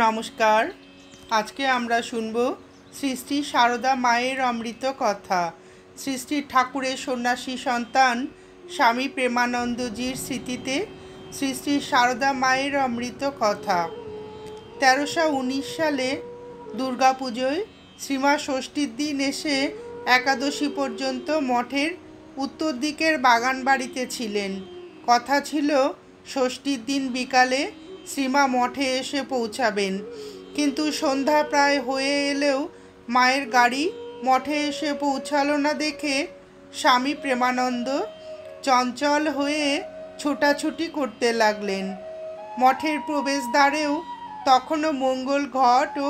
নমস্কার। আজকে আমরা শুনব শ্রী শ্রী সারদা মায়ের অমৃত কথা। শ্রী শ্রী ঠাকুরের সন্ন্যাসী সন্তান স্বামী প্রেমানন্দজির স্মৃতিতে শ্রী শ্রী সারদা মায়ের অমৃত কথা। 1319 সালে দুর্গাপুজোয় শ্রীমা ষষ্ঠীর দিন এসে একাদশী পর্যন্ত মঠের উত্তর দিকের বাগান বাড়িতে ছিলেন। কথা ছিল ষষ্ঠীর দিন বিকালে শ্রীমা মঠে এসে পৌঁছাবেন, কিন্তু সন্ধ্যা প্রায় হয়ে এলেও মায়ের গাড়ি মঠে এসে পৌঁছালো না দেখে স্বামী প্রেমানন্দ চঞ্চল হয়ে ছোটাছুটি করতে লাগলেন। মঠের প্রবেশদ্বারেও তখনও মঙ্গল ঘট ও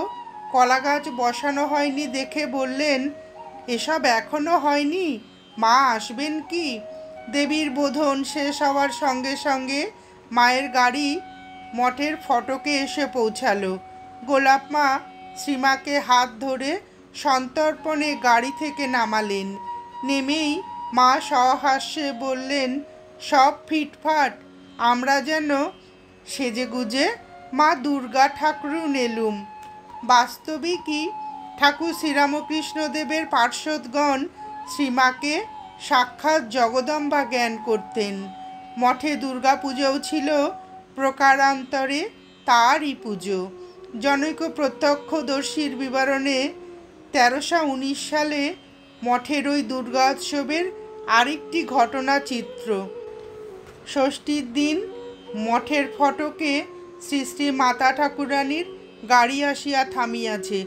কলাগাছ বসানো হয়নি দেখে বললেন, এসব এখনও হয়নি, মা আসবেন কি? দেবীর বোধন শেষ হওয়ার সঙ্গে সঙ্গে মায়ের গাড়ি মঠের ফটকে এসে পৌঁছালো। গোলাপ মা শ্রীমাকে হাত ধরে সন্তর্পণে গাড়ি থেকে নামালেন। নেমেই মা সহাস্যে বললেন, সব ফিটফাট, আমরা যেন সেজেগুজে মা দুর্গা ঠাকুরুন এলুম। বাস্তবিকই ঠাকুর শ্রীরামকৃষ্ণদেবের পার্ষদগণ শ্রীমাকে সাক্ষাৎ জগদম্বা জ্ঞান করতেন। মঠে দুর্গাপুজোও ছিল প্রকারান্তরে তারই পুজো। জনৈক প্রত্যক্ষদর্শীর বিবরণে 1319 সালে মঠের ওই দুর্গোৎসবের আরেকটি ঘটনা চিত্র। ষষ্ঠীর দিন মঠের ফটকে শ্রী শ্রী মাতা ঠাকুরানীর গাড়ি আসিয়া থামিয়াছে।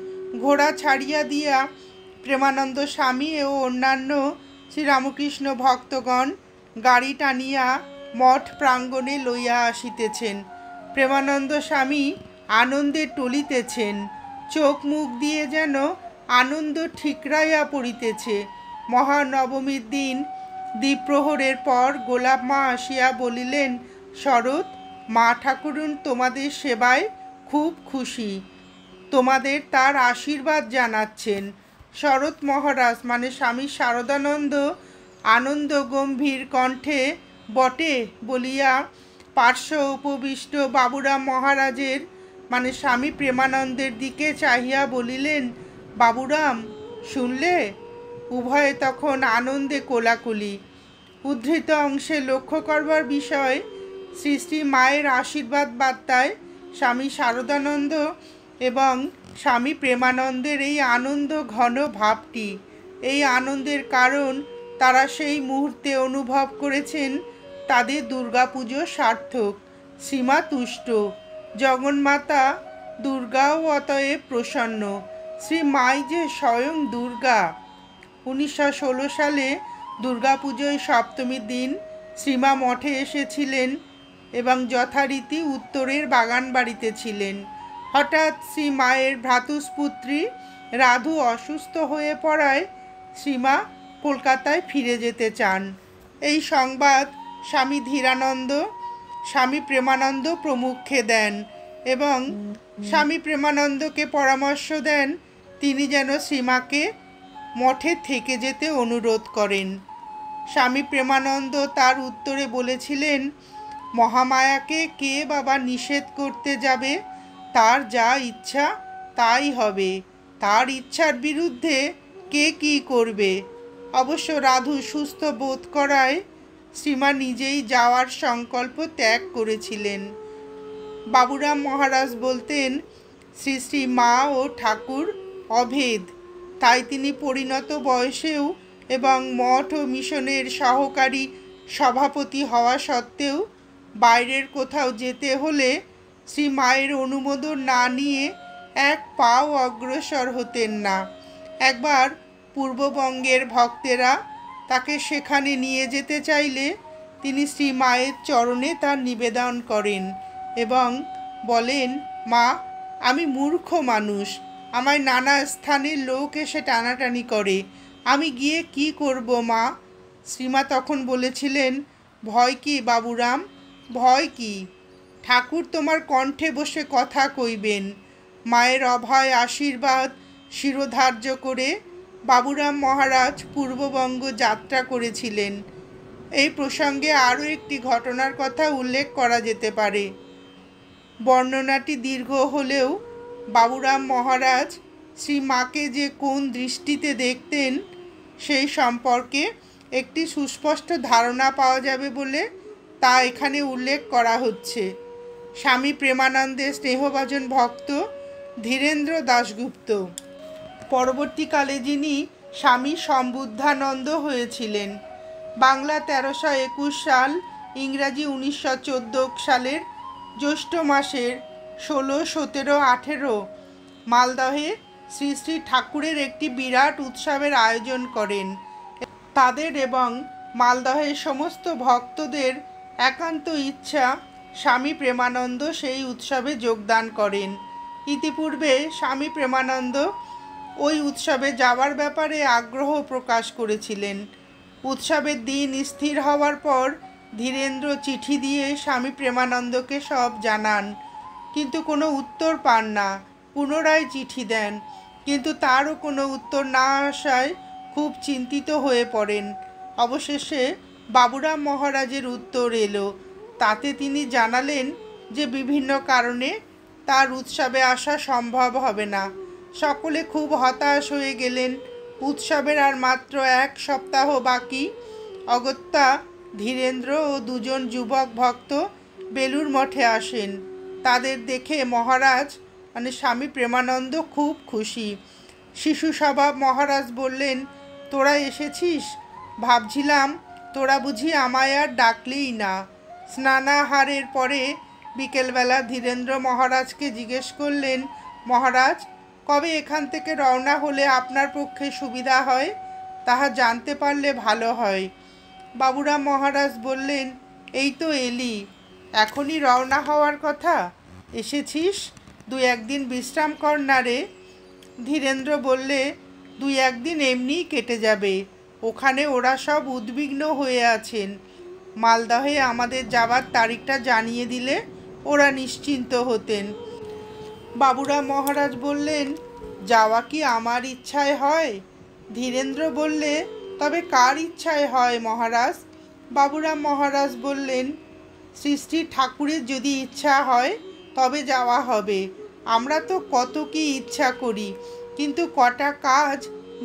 ঘোড়া ছাড়িয়া দিয়া প্রেমানন্দ স্বামী ও অন্যান্য শ্রীরামকৃষ্ণ ভক্তগণ গাড়ি টানিয়া মঠ প্রাঙ্গণে লইয়া আসিতেছেন। প্রেমানন্দ স্বামী আনন্দে টলিতেছেন, চোখ মুখ দিয়ে যেন আনন্দ ঠিকরাইয়া পড়িতেছে। মহানবমীর দিন দ্বিপ্রহরের পর গোলাপ মা আসিয়া বলিলেন, শরৎ, মা ঠাকুরুন তোমাদের সেবায় খুব খুশি, তোমাদের তার আশীর্বাদ জানাচ্ছেন। শরৎ মহারাজ মানে স্বামী শারদানন্দ আনন্দ গম্ভীর কণ্ঠে বটে বলিয়া পার্শ্ব উপবিষ্ট বাবুরাম মহারাজের মানে স্বামী প্রেমানন্দের দিকে চাহিয়া বলিলেন, বাবুরাম, শুনলে? উভয়ে তখন আনন্দে কোলাকুলি। উদ্ধৃত অংশে লক্ষ্য করবার বিষয়, শ্রী শ্রী মায়ের আশীর্বাদ বার্তায় স্বামী শারদানন্দ এবং স্বামী প্রেমানন্দের এই আনন্দ ঘন ভাবটি। এই আনন্দের কারণ তারা সেই মুহূর্তে অনুভব করেছেন তাদের দুর্গাপুজো সার্থক, শ্রীমা তুষ্ট, জগন্মাতা দুর্গাও অতএব প্রসন্ন। শ্রী মাই যে স্বয়ং দুর্গা। 1916 সালে দুর্গাপুজোয় সপ্তমীর দিন শ্রীমা মঠে এসেছিলেন এবং যথারীতি উত্তরের বাগান বাড়িতে ছিলেন। হঠাৎ শ্রী মায়ের ভ্রাতুস্পুত্রী রাধু অসুস্থ হয়ে পড়ায় শ্রীমা কলকাতায় ফিরে যেতে চান। এই সংবাদ স্বামী ধীরানন্দ, স্বামী প্রেমানন্দ প্রমুখকে দেন এবং স্বামী প্রেমানন্দকে পরামর্শ দেন তিনি যেন শ্রীমাকে মঠে থেকে যেতে অনুরোধ করেন। স্বামী প্রেমানন্দ তার উত্তরে বলেছিলেন, মহামায়াকে কে বাবা নিষেধ করতে যাবে? তার যা ইচ্ছা তাই হবে, তার ইচ্ছার বিরুদ্ধে কে কি করবে? অবশ্য রাধু সুস্থ বোধ করায় শ্রীমা নিজেই যাওয়ার সংকল্প ত্যাগ করেছিলেন। বাবুরাম মহারাজ বলতেন, শ্রী শ্রী মা ও ঠাকুর অভেদ, তাই তিনি পরিণত বয়সেও এবং মঠ ও মিশনের সহকারী সভাপতি হওয়া সত্ত্বেও বাইরের কোথাও যেতে হলে শ্রী মায়ের অনুমোদন না নিয়ে এক পাও অগ্রসর হতেন না। একবার পূর্ববঙ্গের ভক্তেরা তাকে সেখানে নিয়ে যেতে চাইলে তিনি শ্রী মায়ের চরণে তার নিবেদন করেন এবং বলেন, মা, আমি মূর্খ মানুষ, আমায় নানা স্থানের লোক এসে টানাটানি করে, আমি গিয়ে কি করব মা? শ্রীমা তখন বলেছিলেন, ভয় কি বাবুরাম, ভয় কি? ঠাকুর তোমার কণ্ঠে বসে কথা কইবেন। মায়ের অভয় আশীর্বাদ শিরোধার্য করে বাবুরাম মহারাজ পূর্ববঙ্গ যাত্রা করেছিলেন। এই প্রসঙ্গে আরও একটি ঘটনার কথা উল্লেখ করা যেতে পারে। বর্ণনাটি দীর্ঘ হলেও বাবুরাম মহারাজ শ্রী মাকে যে কোন দৃষ্টিতে দেখতেন সেই সম্পর্কে একটি সুস্পষ্ট ধারণা পাওয়া যাবে বলে তা এখানে উল্লেখ করা হচ্ছে। স্বামী প্রেমানন্দের স্নেহভাজন ভক্ত ধীরেন্দ্র দাশগুপ্ত, পরবর্তীকালে যিনি স্বামী সম্বুদ্ধানন্দ হয়েছিলেন। বাংলা 1321 সাল, ইংরাজি 1914 সালের জ্যৈষ্ঠ মাসের 16, 17, 18 মালদহে শ্রী শ্রী ঠাকুরের একটি বিরাট উৎসবের আয়োজন করেন। তাদের এবং মালদহের সমস্ত ভক্তদের একান্ত ইচ্ছা স্বামী প্রেমানন্দ সেই উৎসবে যোগদান করেন। ইতিপূর্বে স্বামী প্রেমানন্দ ওই উৎসবে যাওয়ার ব্যাপারে আগ্রহ প্রকাশ করেছিলেন। উৎসবের দিন স্থির হওয়ার পর ধীরেন্দ্র চিঠি দিয়ে স্বামী প্রেমানন্দকে সব জানান, কিন্তু কোনো উত্তর পান না। পুনরায় চিঠি দেন, কিন্তু তারও কোনো উত্তর না আসায় খুব চিন্তিত হয়ে পড়েন। অবশেষে বাবুরাম মহারাজের উত্তর এলো। তাতে তিনি জানালেন যে বিভিন্ন কারণে তার উৎসবে আসা সম্ভব হবে না। সকলে খুব হতাশ হয়ে গেলেন। উৎসবের আর মাত্র 1 সপ্তাহ বাকি। অগত্যা ধীরেন্দ্র ও 2জন যুবক ভক্ত বেলুড় মঠে আসেন। তাদের দেখে মহারাজ মানে স্বামী প্রেমানন্দ খুব খুশি। শিশু স্বভাব মহারাজ বললেন, তোরা এসেছিস? ভাবছিলাম তোরা বুঝি আমায় আর ডাকলেই না। স্নানাহারের পরে বিকেলবেলা ধীরেন্দ্র মহারাজকে জিজ্ঞেস করলেন, মহারাজ, কবে এখান থেকে রওনা হলে আপনার পক্ষে সুবিধা হয়, তাহা জানতে পারলে ভালো হয়। বাবুরাম মহারাজ বললেন, এই তো এলি, এখনই রওনা হওয়ার কথা? এসেছিস, 2-1 দিন বিশ্রাম কর না রে। ধীরেন্দ্র বললে, 2-1 দিন এমনিই কেটে যাবে। ওখানে ওরা সব উদ্বিগ্ন হয়ে আছেন। মালদহে আমাদের যাবার তারিখটা জানিয়ে দিলে ওরা নিশ্চিন্ত হতেন। বাবুরাম মহারাজ বললেন, যাওয়া কি আমার ইচ্ছায় হয়? ধীরেন্দ্র বললে, তবে কার ইচ্ছায় হয় মহারাজ? বাবুরাম মহারাজ বললেন, শ্রী শ্রী ঠাকুরের যদি ইচ্ছা হয় তবে যাওয়া হবে। আমরা তো কত কি ইচ্ছা করি, কিন্তু কটা কাজ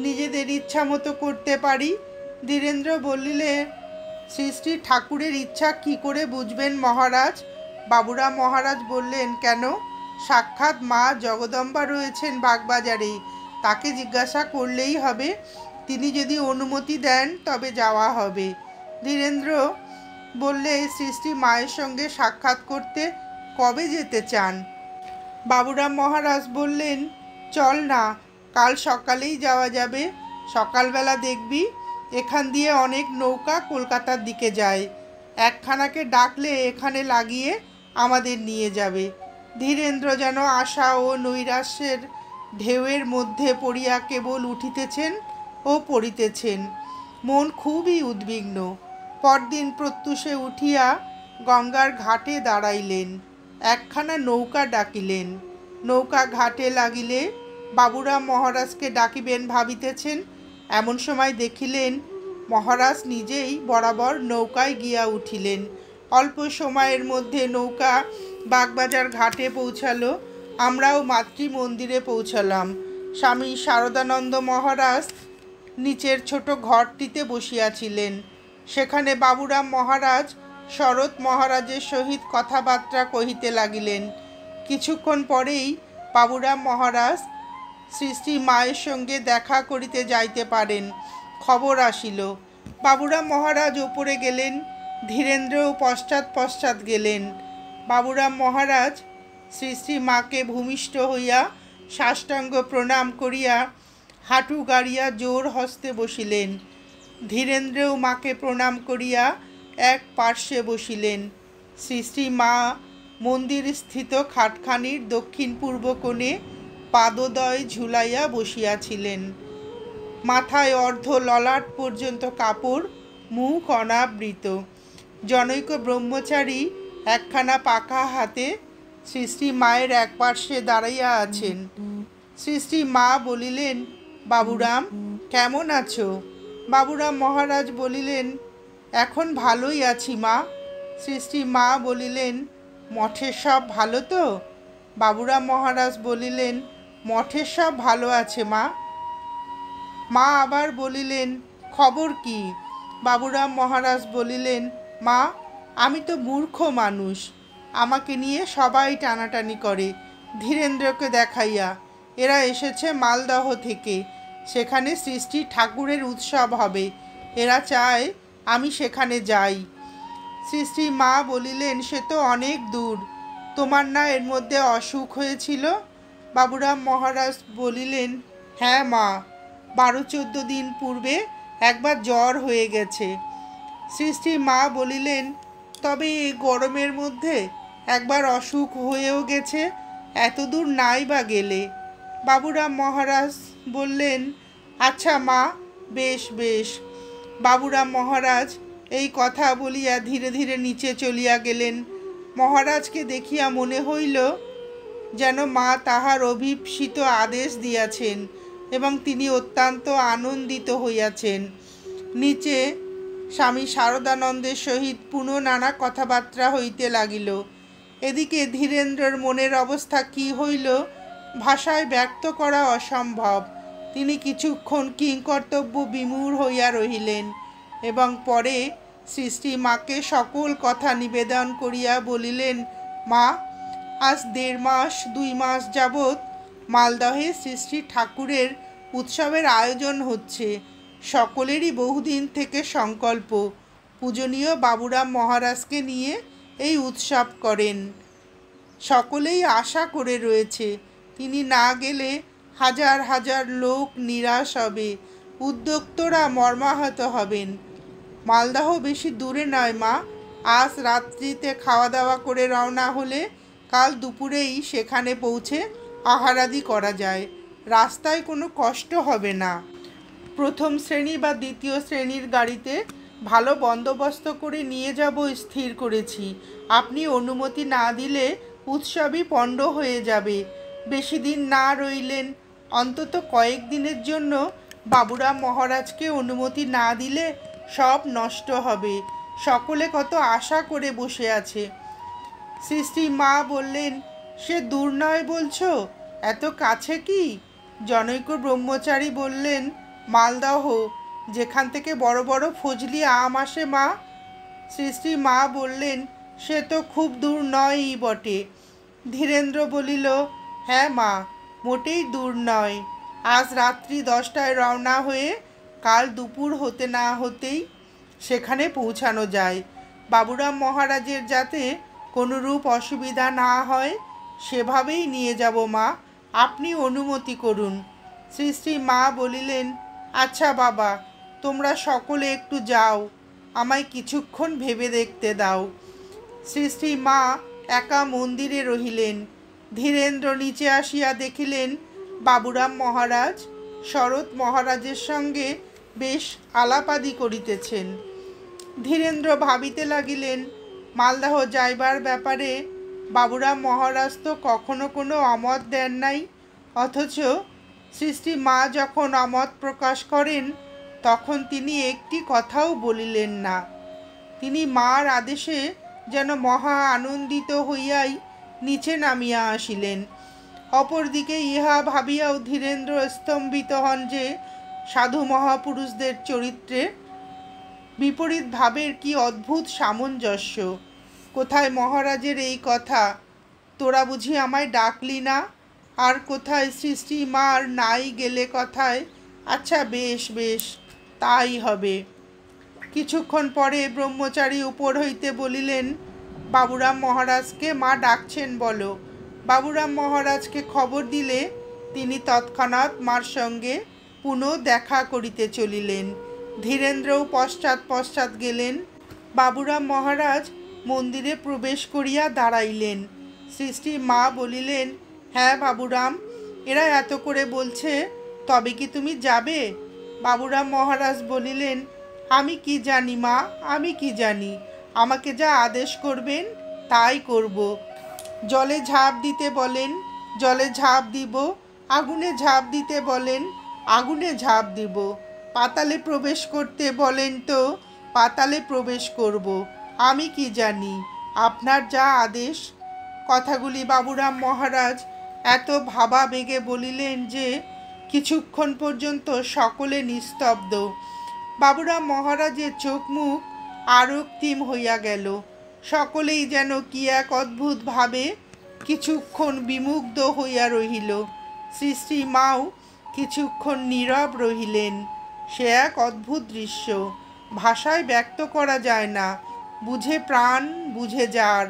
নিজেদের ইচ্ছা মতো করতে পারি। ধীরেন্দ্র বললে, শ্রী শ্রী ঠাকুরের ইচ্ছা কি করে বুঝবেন মহারাজ? বাবুরাম মহারাজ বললেন, কেন? সাক্ষাৎ মা জগদম্বা রয়েছেন বাগবাজারে, তাকে জিজ্ঞাসা করলেই হবে। তিনি যদি অনুমতি দেন তবে যাওয়া হবে। ধীরেন্দ্র বললে, শ্রী শ্রী মায়ের সঙ্গে সাক্ষাৎ করতে কবে যেতে চান? বাবুরাম মহারাজ বললেন, চল না, কাল সকালেই যাওয়া যাবে। সকালবেলা দেখবি এখান দিয়ে অনেক নৌকা কলকাতার দিকে যায়। একখানাকে ডাকলে এখানে লাগিয়ে আমাদের নিয়ে যাবে। ধীরেন্দ্র যেন আশা ও নৈরাশ্যের ঢেউয়ের মধ্যে পড়িয়া কেবল উঠিতেছেন ও পড়িতেছেন। মন খুবই উদ্বিগ্ন। পরদিন প্রত্যুষে উঠিয়া গঙ্গার ঘাটে দাঁড়াইলেন। একখানা নৌকা ডাকিলেন। নৌকা ঘাটে লাগিলে বাবুরাম মহারাজকে ডাকিবেন ভাবিতেছেন। এমন সময় দেখিলেন মহারাজ নিজেই বরাবর নৌকায় গিয়া উঠিলেন। অল্প সময়ের মধ্যে নৌকা বাগবাজার ঘাটে পৌঁছালো। আমরাও মাতৃ মন্দিরে পৌঁছালাম। স্বামী শারদানন্দ মহারাজ নিচের ছোট ঘরটিতে বসিয়াছিলেন। সেখানে বাবুরাম মহারাজ শরৎ মহারাজের সহিত কথাবার্তা কহিতে লাগিলেন। কিছুক্ষণ পরেই বাবুরাম মহারাজ শ্রী শ্রী মায়ের সঙ্গে দেখা করিতে যাইতে পারেন খবর আসিল। বাবুরাম মহারাজ ওপরে গেলেন, ধীরেন্দ্রও পশ্চাৎ পশ্চাৎ গেলেন। বাবুরাম মহারাজ শ্রী শ্রী মাকে ভূমিষ্ঠ হইয়া সাষ্টাঙ্গ প্রণাম করিয়া হাঁটু গাড়িয়া জোর হস্তে বসিলেন। ধীরেন্দ্রও মাকে প্রণাম করিয়া এক পার্শ্বে বসিলেন। শ্রী শ্রী মা মন্দির স্থিত খাটখানির দক্ষিণ পূর্ব কোণে পাদদয় ঝুলাইয়া বসিয়াছিলেন। মাথায় অর্ধ ললাট পর্যন্ত কাপড়, মুখ অনাবৃত। জনৈক ব্রহ্মচারী একখানা পাকা হাতে শ্রী শ্রী মায়ের এক পার্শ্বে দাঁড়াইয়া আছেন। শ্রী শ্রী মা বলিলেন, বাবুরাম, কেমন আছো? বাবুরাম মহারাজ বলিলেন, এখন ভালোই আছি মা। শ্রী শ্রী মা বলিলেন, মঠের সব ভালো তো? বাবুরাম মহারাজ বলিলেন, মঠের সব ভালো আছে মা। মা আবার বলিলেন, খবর কি? বাবুরাম মহারাজ বলিলেন, মা, আমি তো মূর্খ মানুষ, আমাকে নিয়ে সবাই টানাটানি করে ধীরেন্দ্রকে দেখাইয়া। এরা এসেছে মালদহ থেকে, সেখানে সৃষ্টি ঠাকুরের উৎসব হবে, এরা চায় আমি সেখানে যাই। সৃষ্টি মা বলিলেন, সে তো অনেক দূর, তোমার না এর মধ্যে অসুখ হয়েছিল? বাবুরাম মহারাজ বলিলেন, হ্যাঁ মা, 12-14 দিন পূর্বে একবার জ্বর হয়ে গেছে। সৃষ্টি মা বলিলেন, তবে এই গরমের মধ্যে একবার অসুখ হয়েও গেছে, এত দূর নাই বা গেলে? বাবুরাম মহারাজ বললেন, আচ্ছা মা, বেশ বেশ। বাবুরাম মহারাজ এই কথা বলিয়া ধীরে ধীরে নিচে চলিয়া গেলেন। মহারাজকে দেখিয়া মনে হইল যেন মা তাহার অভীপ্সিত আদেশ দিয়াছেন এবং তিনি অত্যন্ত আনন্দিত হইয়াছেন। নিচে স্বামী শারদানন্দের সহিত পুনঃ নানা কথাবার্তা হইতে লাগিল। এদিকে ধীরেন্দ্রর মনের অবস্থা কি হইল ভাষায় ব্যক্ত করা অসম্ভব। তিনি কিছুক্ষণ কিংকর্তব্য বিমূঢ় হইয়া রহিলেন এবং পরে সৃষ্টি মাকে সকল কথা নিবেদন করিয়া বলিলেন, মা, আজ 1.5 মাস 2 মাস যাবৎ মালদহে সৃষ্টি ঠাকুরের উৎসবের আয়োজন হচ্ছে। সকলেরই বহুদিন থেকে সংকল্প পূজনীয় বাবুরাম মহারাজকে নিয়ে এই উৎসব করেন। সকলেই আশা করে রয়েছে তিনি না গেলে হাজার হাজার লোক নিরাশ হবে, উদ্যোক্তরা মর্মাহত হবেন। মালদহ বেশি দূরে নয় মা, আজ রাত্রিতে খাওয়া দাওয়া করে রওনা হলে কাল দুপুরেই সেখানে পৌঁছে আহারাদি করা যায়, রাস্তায় কোনো কষ্ট হবে না। প্রথম শ্রেণী বা দ্বিতীয় শ্রেণীর গাড়িতে ভালো বন্দোবস্ত করে নিয়ে যাব স্থির করেছি। আপনি অনুমতি না দিলে উৎসবই পণ্ড হয়ে যাবে। বেশি দিন না রইলেন, অন্তত কয়েকদিনের জন্য বাবুরাম মহারাজকে অনুমতি না দিলে সব নষ্ট হবে। সকলে কত আশা করে বসে আছে। সৃষ্টি মা বললেন, সে দূর নয় বলছো, এত কাছে কি? জনৈক ব্রহ্মচারী বললেন, মালদহ, যেখান থেকে বড় বড় ফজলি আম আসে মা। সৃষ্টি মা বললেন, সে তো খুব দূর নয়ই বটে। ধীরেন্দ্র বলিল, হ্যাঁ মা, মোটেই দূর নয়। আজ রাত্রি 10টায় রওনা হয়ে কাল দুপুর হতে না হতেই সেখানে পৌঁছানো যায়। বাবুরাম মহারাজের যাতে কোনোরূপ অসুবিধা না হয় সেভাবেই নিয়ে যাব মা, আপনি অনুমতি করুন। সৃষ্টি মা বলিলেন, আচ্ছা বাবা, তোমরা সকলে একটু যাও, আমায় কিছুক্ষণ ভেবে দেখতে দাও। সৃষ্টি মা একা মন্দিরে রহিলেন। ধীরেন্দ্র নিচে আসিয়া দেখিলেন বাবুরাম মহারাজ শরৎ মহারাজের সঙ্গে বেশ আলাপাদি করিতেছেন। ধীরেন্দ্র ভাবিতে লাগিলেন, মালদহ যাইবার ব্যাপারে বাবুরাম মহারাজ তো কখনো কোনো অমত দেন নাই, অথচ সৃষ্টি মা যখন অমত প্রকাশ করেন তখন তিনি একটি কথাও বলিলেন না। তিনি মার আদেশে যেন মহা আনন্দিত হইয়াই নিচে নামিয়া আসিলেন। অপরদিকে ইহা ভাবিয়াও ধীরেন্দ্র স্তম্ভিত হন যে সাধু মহাপুরুষদের চরিত্রে বিপরীত ভাবের কি অদ্ভুত সামঞ্জস্য। কোথায় মহারাজের এই কথা, তোরা বুঝি আমায় ডাকলি না, আর কোথায় সৃষ্টি মার নাই গেলে কথায়, আচ্ছা বেশ বেশ, তাই হবে। কিছুক্ষণ পরে ব্রহ্মচারী উপর হইতে বলিলেন, বাবুরাম মহারাজকে মা ডাকছেন বলো। বাবুরাম মহারাজকে খবর দিলে তিনি তৎক্ষণাৎ মার সঙ্গে পুনঃ দেখা করিতে চলিলেন। ধীরেন্দ্রও পশ্চাৎ পশ্চাৎ গেলেন। বাবুরাম মহারাজ মন্দিরে প্রবেশ করিয়া দাঁড়াইলেন। সৃষ্টি মা বলিলেন, হ্যাঁ বাবুরাম, এরা এত করে বলছে, তবে কি তুমি যাবে? বাবুরাম মহারাজ বলিলেন, আমি কি জানি মা, আমি কি জানি, আমাকে যা আদেশ করবেন তাই করব। জলে ঝাঁপ দিতে বলেন, জলে ঝাঁপ দিব, আগুনে ঝাঁপ দিতে বলেন, আগুনে ঝাঁপ দিব, পাতালে প্রবেশ করতে বলেন তো পাতালে প্রবেশ করব। আমি কি জানি, আপনার যা আদেশ কথাগুলি বাবুরাম মহারাজ এত ভাবাবেগে বলিলেন যে কিছুক্ষণ পর্যন্ত সকলে নিস্তব্ধ। বাবুরাম মহারাজের চোখ মুখ আরক্তিম হইয়া গেল। সকলেই যেন কি এক অদ্ভুত ভাবে কিছুক্ষণ বিমুগ্ধ হইয়া রহিল। শ্রী শ্রী মাও কিছুক্ষণ নীরব রহিলেন। সে এক অদ্ভুত দৃশ্য, ভাষায় ব্যক্ত করা যায় না। বুঝে প্রাণ, বুঝে যার।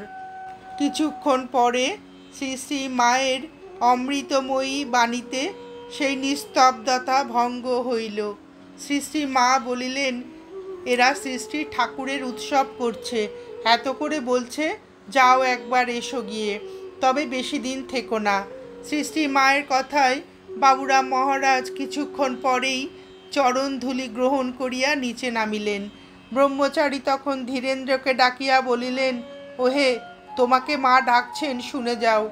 কিছুক্ষণ পরে শ্রী শ্রী মায়ের অমৃতময়ী বাণীতে সেই নিস্তব্ধতা ভঙ্গ হইল। শ্রী শ্রী মা বলিলেন, এরা শ্রী শ্রী ঠাকুরের উৎসব করছে, এত করে বলছে, যাও একবার এসো গিয়ে, তবে বেশি দিন থেকো না। শ্রী শ্রী মায়ের কথায় বাবুরাম মহারাজ কিছুক্ষণ পরেই চরণ ধূলি গ্রহণ করিয়া নিচে নামিলেন। ব্রহ্মচারী তখন ধীরেন্দ্রকে ডাকিয়া বলিলেন, ওহে, তোমাকে মা ডাকছেন, শুনে যাও।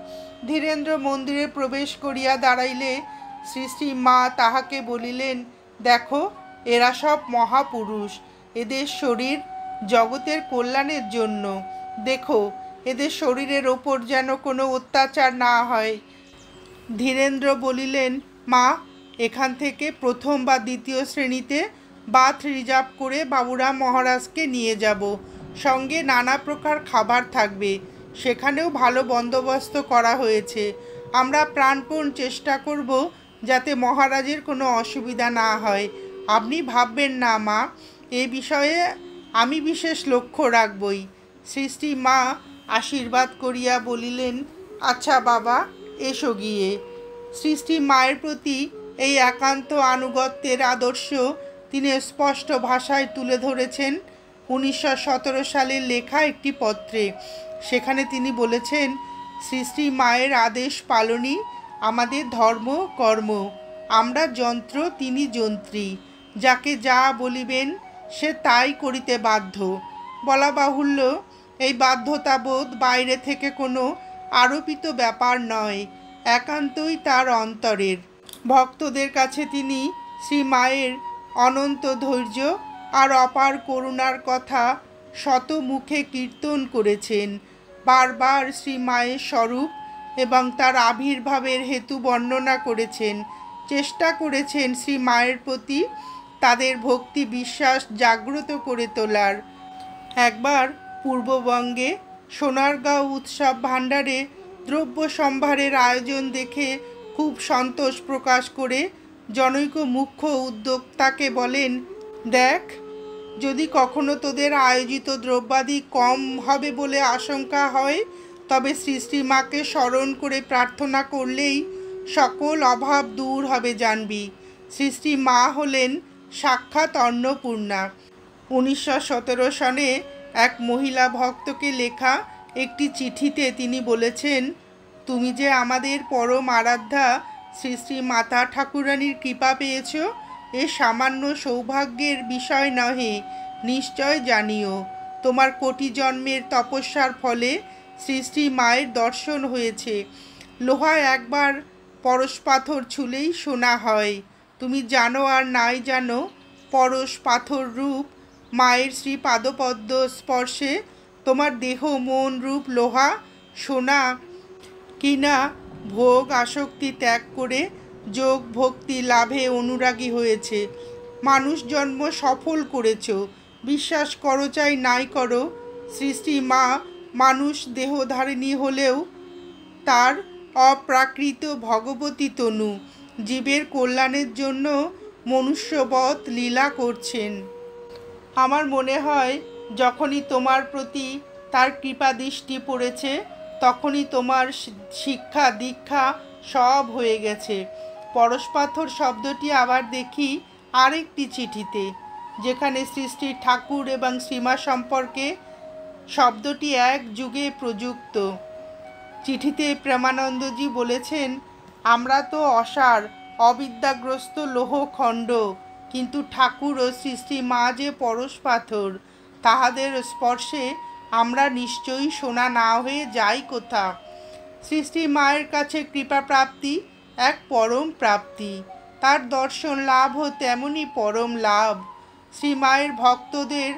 ধীরেন্দ্র মন্দিরে প্রবেশ করিয়া দাঁড়াইলে শ্রী শ্রী মা তাহাকে বলিলেন, দেখো, এরা সব মহাপুরুষ, এদের শরীর জগতের কল্যাণের জন্য। দেখো, এদের শরীরের ওপর যেন কোনো অত্যাচার না হয়। ধীরেন্দ্র বলিলেন, মা, এখান থেকে প্রথম বা দ্বিতীয় শ্রেণীতে বাথ রিজার্ভ করে বাবুরাম মহারাজকে নিয়ে যাব। সঙ্গে নানা প্রকার খাবার থাকবে, সেখানেও ভালো বন্দোবস্ত করা হয়েছে। আমরা প্রাণপণ চেষ্টা করব যাতে মহারাজের কোনো অসুবিধা না হয়। আপনি ভাববেন না মা, এ বিষয়ে আমি বিশেষ লক্ষ্য রাখবই। শ্রী শ্রী মা আশীর্বাদ করিয়া বলিলেন, আচ্ছা বাবা, এসো গিয়ে। শ্রী শ্রী মায়ের প্রতি এই একান্ত আনুগত্যের আদর্শ তিনি স্পষ্ট ভাষায় তুলে ধরেছেন 1917 সালের লেখা একটি পত্রে। সেখানে তিনি বলেছেন, শ্রী শ্রী মায়ের আদেশ পালনই আমাদের ধর্ম কর্ম। আমরা যন্ত্র, তিনি যন্ত্রী। যাকে যা বলিবেন সে তাই করিতে বাধ্য। বলা বাহুল্য, এই বাধ্যতাবোধ বাইরে থেকে কোনো আরোপিত ব্যাপার নয়, একান্তই তার অন্তরের। ভক্তদের কাছে তিনি শ্রী মায়ের অনন্ত ধৈর্য আর অপার করুণার কথা শত মুখে কীর্তন করেছেন। বারবার শ্রী মায়ের স্বরূপ এবং তার আবির্ভাবের হেতু বর্ণনা করেছেন। চেষ্টা করেছেন শ্রী মায়ের প্রতি তাদের ভক্তি বিশ্বাস জাগ্রত করে তোলার। একবার পূর্ববঙ্গে সোনারগাঁও উৎসব ভাণ্ডারে দ্রব্য সম্ভারের আয়োজন দেখে খুব সন্তোষ প্রকাশ করে জনৈক মুখ্য উদ্যোক্তাকে বলেন, দেখ, যদি কখনো তোদের আয়োজিত দ্রব্যাদি কম হবে বলে আশঙ্কা হয়, তবে শ্রী শ্রী মাকে স্মরণ করে প্রার্থনা করলেই সকল অভাব দূর হবে জানবি। শ্রী শ্রী মা হলেন সাক্ষাৎ অন্নপূর্ণা। 1917 সনে এক মহিলা ভক্তকে লেখা একটি চিঠিতে তিনি বলেছেন, তুমি যে আমাদের পরম আরাধ্যা শ্রী শ্রী মাতা ঠাকুরানীর কৃপা পেয়েছ, এ সামান্য সৌভাগ্যের বিষয় নহে, নিশ্চয় জানিও। তোমার কোটি জন্মের তপস্যার ফলে শ্রী শ্রী মায়ের দর্শন হয়েছে। লোহা একবার পরশ পাথর ছুলেই সোনা হয়। তুমি জানো আর নাই জানো, পরশ পাথর রূপ মায়ের শ্রী পাদপদ্ম স্পর্শে তোমার দেহ মন রূপ লোহা সোনা কিনা ভোগ আসক্তি ত্যাগ করে যোগ ভক্তি লাভে অনুরাগী হয়েছে। মানুষ জন্ম সফল করেছ। বিশ্বাস করো চাই নাই করো, শ্রী শ্রী মা মানুষ দেহধারিণী হলেও তার অপ্রাকৃত ভগবতী তনু, জীবের কল্যাণের জন্য মনুষ্যবৎ লীলা করছেন। আমার মনে হয় যখনই তোমার প্রতি তার কৃপা দৃষ্টি পড়েছে, তখনই তোমার শিক্ষা দীক্ষা সব হয়ে গেছে। পরশপাথর শব্দটি আবার দেখি আরেকটি চিঠিতে, যেখানে শ্রী শ্রী ঠাকুর এবং শ্রীমা সম্পর্কে শব্দটি এক যুগে প্রযুক্ত। চিঠিতে প্রেমানন্দজি বলেছেন, আমরা তো অসার অবিদ্যাগ্রস্ত লৌহখণ্ড, কিন্তু ঠাকুর ও শ্রী শ্রী মা যে পরশ পাথর, তাহাদের স্পর্শে আমরা নিশ্চয়ই সোনা না হয়ে যাই কোথা। শ্রী শ্রী মায়ের কাছে কৃপা প্রাপ্তি এক পরম প্রাপ্তি, তার দর্শন লাভও তেমনই পরম লাভ। শ্রী মায়ের ভক্তদের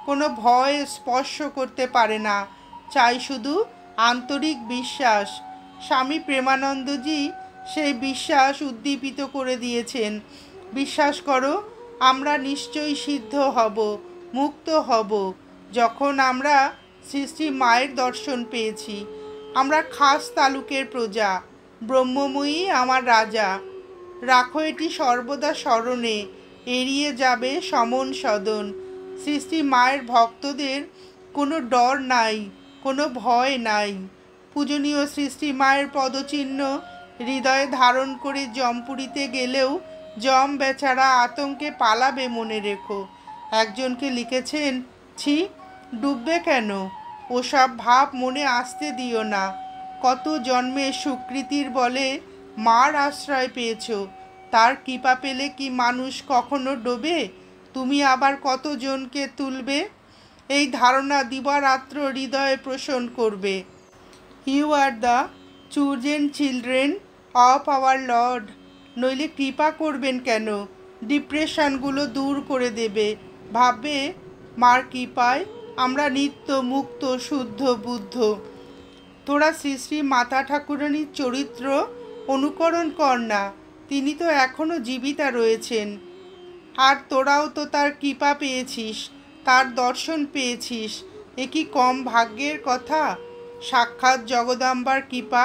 কোনো ভয় স্পর্শ করতে পারে না, চাই শুধু আন্তরিক বিশ্বাস। স্বামী প্রেমানন্দজি সেই বিশ্বাস উদ্দীপিত করে দিয়েছেন। বিশ্বাস করো, আমরা নিশ্চয়ই সিদ্ধ হব, মুক্ত হব, যখন আমরা শ্রী শ্রী মায়ের দর্শন পেয়েছি। আমরা খাস তালুকের প্রজা, ব্রহ্মময়ী আমার রাজা। রাখো এটি সর্বদা স্মরণে, এড়িয়ে যাবে সমন সদন। শ্রী শ্রী মায়ের ভক্তদের কোনো ডর নাই, কোনো ভয় নাই। পূজনীয় শ্রী শ্রী মায়ের পদচিহ্ন হৃদয়ে ধারণ করে জমপুরিতে গেলেও জম বেচারা আতঙ্কে পালাবে, মনে রেখো। একজনকে লিখেছেন, ছি, ডুববে কেন, ওসব ভাব মনে আসতে দিও না। কত জন্মে সুকৃতির বলে মার আশ্রয় পেয়েছ, তার কৃপা পেলে কি মানুষ কখনো ডোবে? তুমি আবার কতজনকে তুলবে? এই ধারণা দিবারাত্র হৃদয়ে পোষণ করবে। You are the chosen children of our Lord. নইলে কৃপা করবেন কেন? ডিপ্রেশনগুলো দূর করে দেবে। ভাববে, মার কৃপায় আমরা নিত্য মুক্ত, শুদ্ধ, বুদ্ধ। তোরা শ্রী শ্রী মাতা ঠাকুরানীর চরিত্র অনুকরণ কর না, তিনি তো এখনও জীবিতা রয়েছেন। আর তোরাও তো তার কৃপা পেয়েছিস, তার দর্শন পেয়েছিস। এ কি কম ভাগ্যের কথা? সাক্ষাৎ জগদম্বার কৃপা।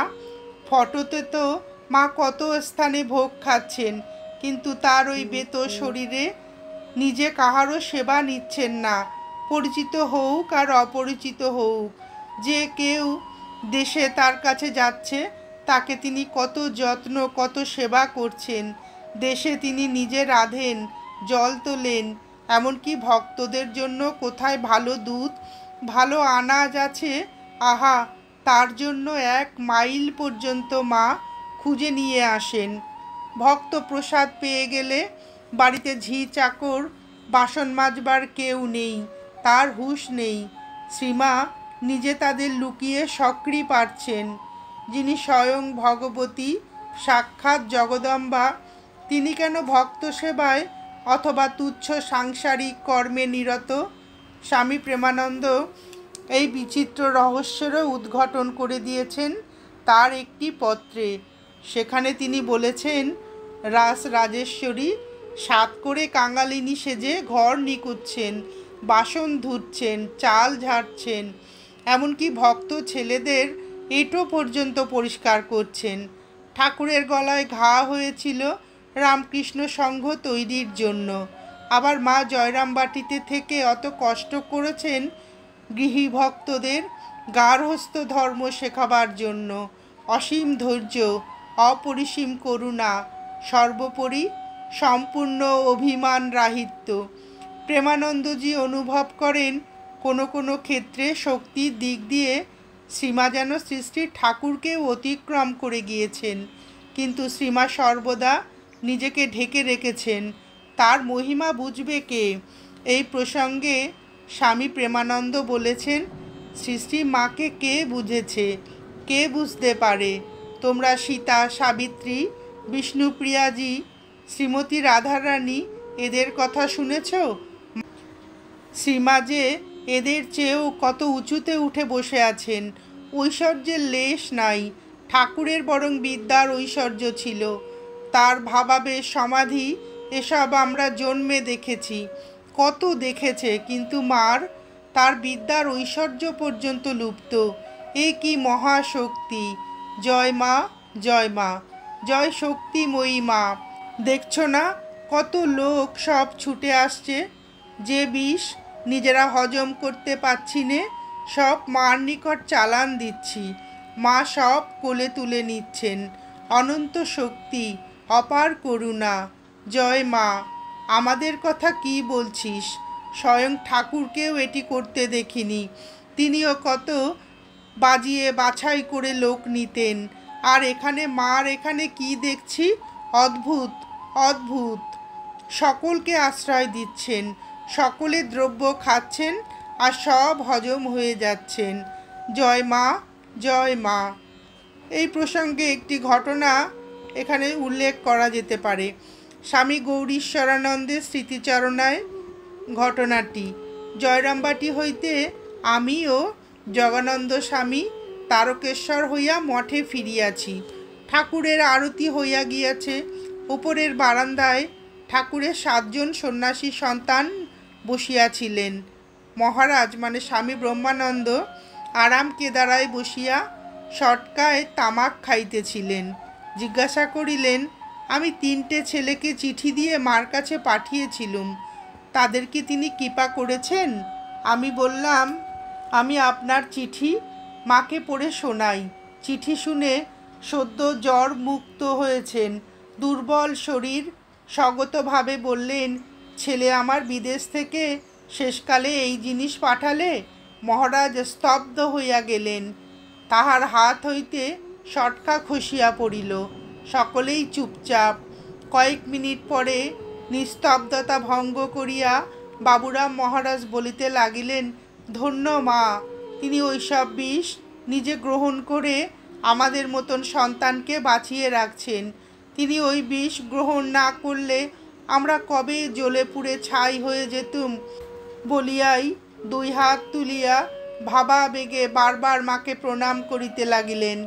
ফটোতে তো মা কত স্থানে ভোগ খাচ্ছেন, কিন্তু তার ওই বেত শরীরে নিজে কাহারও সেবা নিচ্ছেন না। পরিচিত হোক আর অপরিচিত হোক, যে কেউ দেশে তার কাছে যাচ্ছে, তাকে তিনি কত যত্ন, কত সেবা করছেন। দেশে তিনি নিজে রাঁধেন, জল তোলেন, এমনকি ভক্তদের জন্য কোথায় ভালো দুধ, ভালো আনাজ আছে, আহা, তার জন্য 1 মাইল পর্যন্ত মা খুঁজে নিয়ে আসেন। ভক্ত প্রসাদ পেয়ে গেলে বাড়িতে ঝি চাকর, বাসন মাজবার কেউ নেই, তার হুঁশ নেই। শ্রীমা নিজে তাদের লুকিয়ে সক্রি পারছেন। যিনি স্বয়ং ভগবতী, সাক্ষাৎ জগদম্বা, তিনি কেন ভক্ত সেবায় অথবা তুচ্ছ সাংসারিক কর্মে নিরত? স্বামী প্রেমানন্দ এই বিচিত্র রহস্যেরও উদ্ঘাটন করে দিয়েছেন তার একটি পত্রে। সেখানে তিনি বলেছেন, রাস রাজেশ্বরী সাত করে কাঙালিনী সেজে ঘর নিকুচ্ছেন, বাসন ধুচ্ছেন, চাল ঝাড়ছেন, এমনকি ভক্ত ছেলেদের এঁটো পর্যন্ত পরিষ্কার করছেন। ঠাকুরের গলায় ঘা হয়েছিল রামকৃষ্ণ সংঘ তৈরির জন্য। আবার মা জয়রামবাটিতে থেকে অত কষ্ট করেছেন গৃহী ভক্তদের গার্হস্থ্য ধর্ম শেখাবার জন্য। অসীম ধৈর্য, অপরিসীম করুণা, সর্বোপরি সম্পূর্ণ অভিমান রাহিত্য। প্রেমানন্দজি অনুভব করেন কোনো কোনো ক্ষেত্রে শক্তির দিক দিয়ে শ্রীমা যেন শ্রী শ্রী ঠাকুরকেও অতিক্রম করে গিয়েছেন, কিন্তু শ্রীমা সর্বদা নিজেকে ঢেকে রেখেছেন। তার মহিমা বুঝবে কে? এই প্রসঙ্গে স্বামী প্রেমানন্দ বলেছেন, শ্রী শ্রী মাকে কে বুঝেছে, কে বুঝতে পারে? তোমরা সীতা, সাবিত্রী, বিষ্ণুপ্রিয়াজি, শ্রীমতী রাধারানী এদের কথা শুনেছ? শ্রীমা যে এদের চেয়েও কত উঁচুতে উঠে বসে আছেন। ঐশ্বর্যের লেশ নাই, ঠাকুরের বরং বিদ্যার ঐশ্বর্য ছিল। তার ভাবাবেশ, সমাধি, এসব আমরা জন্মে দেখেছি, কত দেখেছে, কিন্তু মার, তার বিদ্যার ঐশ্বর্য পর্যন্ত লুপ্ত। এ কি মহাশক্তি! জয় মা, জয় মা, জয় শক্তিময়ী মা। দেখছো না কত লোক সব ছুটে আসছে? যে বিষ নিজেরা হজম করতে পারছি নে, সব মার নিকট চালান দিচ্ছি। মা সব কোলে তুলে নিচ্ছেন। অনন্ত শক্তি, অপার করুণা। জয় মা। আমাদের কথা কি বলছিস? স্বয়ং ঠাকুরকেও এটি করতে দেখিনি। তিনিও কত বাজিয়ে বাছাই করে লোক নিতেন। আর এখানে মার এখানে কি দেখছি? অদ্ভুত, অদ্ভুত। সকলকে আশ্রয় দিচ্ছেন, সকলে দ্রব্য খাচ্ছেন, আর সব হজম হয়ে যাচ্ছেন। জয় মা, জয় মা। এই প্রসঙ্গে একটি ঘটনা এখানে উল্লেখ করা যেতে পারে। স্বামী গৌরীশ্বরানন্দের স্মৃতিচারণায় ঘটনাটি। জয়রামবাটি হইতে আমি ও জগানন্দ স্বামী তারকেশ্বর হইয়া মঠে ফিরিয়াছি। ঠাকুরের আরতি হইয়া গিয়াছে। উপরের বারান্দায় ঠাকুরের 7 জন সন্ন্যাসী সন্তান বসিয়াছিলেন। মহারাজ মানে স্বামী ব্রহ্মানন্দ আরাম কেদারায় বসিয়া সটকায় তামাক খাইতেছিলেন। জিজ্ঞাসা করিলেন, আমি 3টে ছেলেকে চিঠি দিয়ে মার কাছে পাঠিয়েছিলুম, তাদের কি তিনি কৃপা করেছেন? আমি বললাম, আমি আপনার চিঠি মাকে পড়ে শোনাই। চিঠি শুনে সদ্য জ্বর মুক্ত হয়েছেন, দুর্বল শরীর। স্বগতভাবে বললেন, ছেলে আমার বিদেশ থেকে শেষকালে এই জিনিস পাঠালে। মহারাজ স্তব্ধ হইয়া গেলেন। তাহার হাত হইতে সটকা খসিয়া পড়িল। সকলেই চুপচাপ। কয়েক মিনিট পরে নিস্তব্ধতা ভঙ্গ করিয়া বাবুরাম মহারাজ বলিতে লাগিলেন, ধন্য মা, তিনি ওইসব বিষ নিজে গ্রহণ করে আমাদের মতন সন্তানকে বাঁচিয়ে রাখছেন। তিনি ওই বিষ গ্রহণ না করলে আমরা কবে জ্বলে পুড়ে ছাই হয়ে যেতুম। বলিয়াই 2 হাত তুলিয়া ভাবাবেগে বারবার মাকে প্রণাম করিতে লাগিলেন।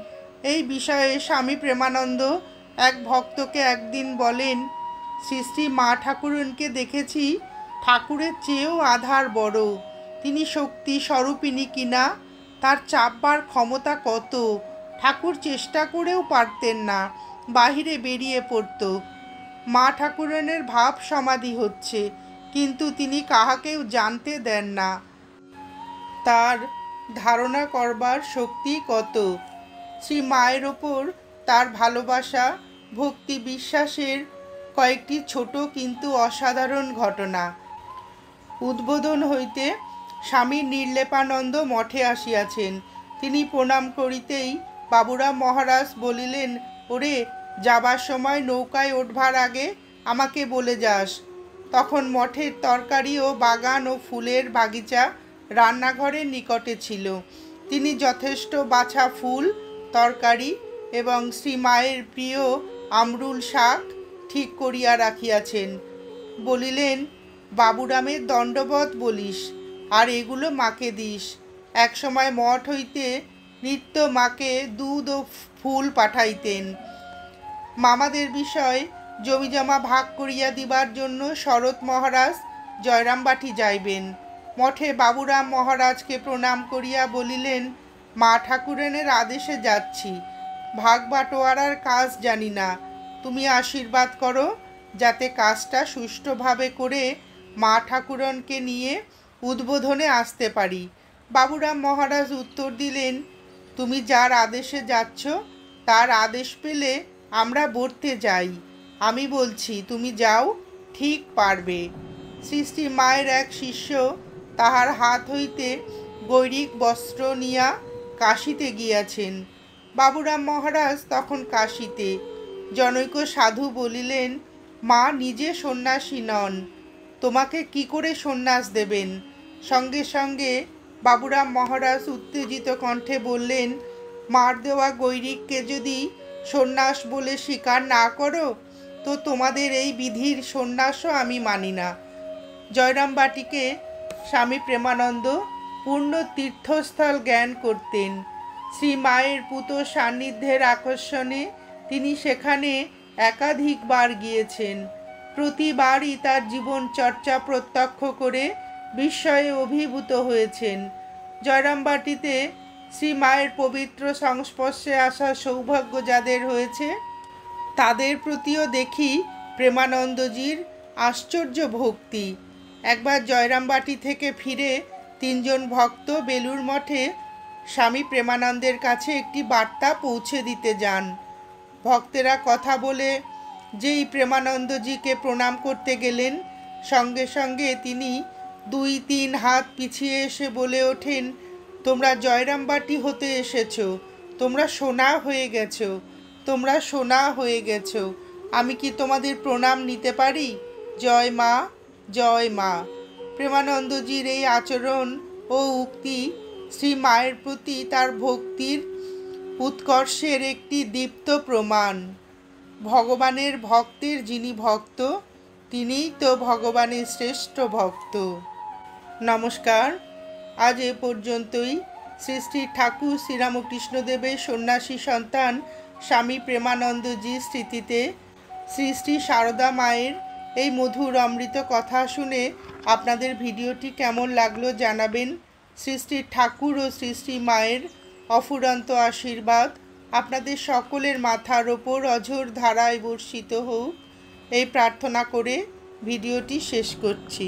এই বিষয়ে স্বামী প্রেমানন্দ এক ভক্তকে একদিন বলেন, শ্রী শ্রী মা ঠাকুরনকে দেখেছি ঠাকুরের চেয়েও আধার বড়। তিনি শক্তি স্বরূপিনী কিনা, তার চাপবার ক্ষমতা কত। ঠাকুর চেষ্টা করেও পারতেন না, বাহিরে বেরিয়ে পড়ত। মা ঠাকুরনের ভাব সমাধি হচ্ছে, কিন্তু তিনি কাহাকেও জানতে দেন না। তার ধারণা করবার শক্তি কত। শ্রী মায়ের ওপর তার ভালোবাসা, ভক্তি, বিশ্বাসের কয়েকটি ছোট কিন্তু অসাধারণ ঘটনা। উদ্বোধন হইতে স্বামী নির্লেপানন্দ মঠে আসিয়াছেন। তিনি প্রণাম করিতেই বাবুরাম মহারাজ বলিলেন, ওরে, যাবার সময় নৌকায় উঠবার আগে আমাকে বলে যাস। তখন মঠের তরকারি ও বাগান ও ফুলের বাগিচা রান্নাঘরের নিকটে ছিল। তিনি যথেষ্ট বাছা ফুল, তরকারি এবং শ্রী মায়ের প্রিয় আমরুল শাক ঠিক করিয়া রাখিয়াছেন। বলিলেন, বাবুরামের দণ্ডবত বলিস, আর এগুলো মাকে দিস। একসময় মঠ হইতে নিত্য মাকে দুধ ও ফুল পাঠাইতেন। মামাদের বিষয় জমিজমা ভাগ করিয়া দিবার জন্য শরৎ মহারাজ জয়রামবাটি যাইবেন। মঠে বাবুরাম মহারাজকে প্রণাম করিয়া বলিলেন, মা ঠাকুরানের আদেশে যাচ্ছি, ভাগ বাটোয়ারার কাজ জানি না, তুমি আশীর্বাদ করো যাতে কাজটা সুষ্ঠুভাবে করে মা ঠাকুরনকে নিয়ে উদ্বোধনে আসতে পারি। বাবুরাম মহারাজ উত্তর দিলেন, তুমি যার আদেশে যাচ্ছ তার আদেশ পেলে আমরা বর্তে যাই। আমি বলছি তুমি যাও, ঠিক পারবে। শ্রী শ্রী মায়ের এক শিষ্য তাহার হাত হইতে গৈরিক বস্ত্র নিয়া কাশীতে গিয়াছেন। বাবুরাম মহারাজ তখন কাশীতে। জনৈক সাধু বলিলেন, মা নিজে সন্ন্যাসী নন, তোমাকে কি করে সন্ন্যাস দেবেন? সঙ্গে সঙ্গে বাবুরাম মহারাজ উত্তেজিত কণ্ঠে বললেন, মার দেওয়া গৈরিককে যদি সন্ন্যাস বলে স্বীকার না করো তো তোমাদের এই বিধির সন্ন্যাসও আমি মানি না। জয়রামবাটিকে স্বামী প্রেমানন্দ পূর্ণ তীর্থস্থল জ্ঞান করতেন। শ্রী মায়ের পূত সান্নিধ্যের আকর্ষণে তিনি সেখানে একাধিকবার গিয়েছেন। প্রতিবারই তার জীবন চর্চা প্রত্যক্ষ করে বিস্ময়ে অভিভূত হয়েছেন। জয়রামবাটিতে শ্রী মায়ের পবিত্র সংস্পর্শে আসার সৌভাগ্য যাদের হয়েছে তাদের প্রতিও দেখি প্রেমানন্দজির আশ্চর্য ভক্তি। একবার জয়রামবাটি থেকে ফিরে 3 জন ভক্ত বেলুর মঠে স্বামী প্রেমানন্দের কাছে একটি বার্তা পৌঁছে দিতে যান। ভক্তেরা কথা বলে যেই প্রেমানন্দজিকে প্রণাম করতে গেলেন, সঙ্গে সঙ্গে তিনি 2-3 হাত পিছিয়ে এসে বলে ওঠেন, তোমরা জয়রামবাটি হতে এসেছো, তোমরা সোনা হয়ে গেছো, তোমরা সোনা হয়ে গেছো। আমি কি তোমাদের প্রণাম নিতে পারি? জয় মা, জয় মা। প্রেমানন্দজির এই আচরণ ও উক্তি শ্রী মায়ের প্রতি তার ভক্তির উৎকর্ষের একটি দীপ্ত প্রমাণ। ভগবানের ভক্তের যিনি ভক্ত, তিনিই তো ভগবানের শ্রেষ্ঠ ভক্ত। নমস্কার, আজ এ পর্যন্তই। শ্রী শ্রী ঠাকুর শ্রীরামকৃষ্ণদেবের সন্ন্যাসী সন্তান স্বামী প্রেমানন্দজির স্মৃতিতে শ্রী শ্রী সারদা মায়ের এই মধুর অমৃত কথা শুনে আপনাদের ভিডিওটি কেমন লাগলো জানাবেন। শ্রী শ্রী ঠাকুর ও শ্রী শ্রী মায়ের অফুরন্ত আশীর্বাদ আপনাদের সকলের মাথার ওপর অঝোর ধারায় বর্ষিত হোক, এই প্রার্থনা করে ভিডিওটি শেষ করছি।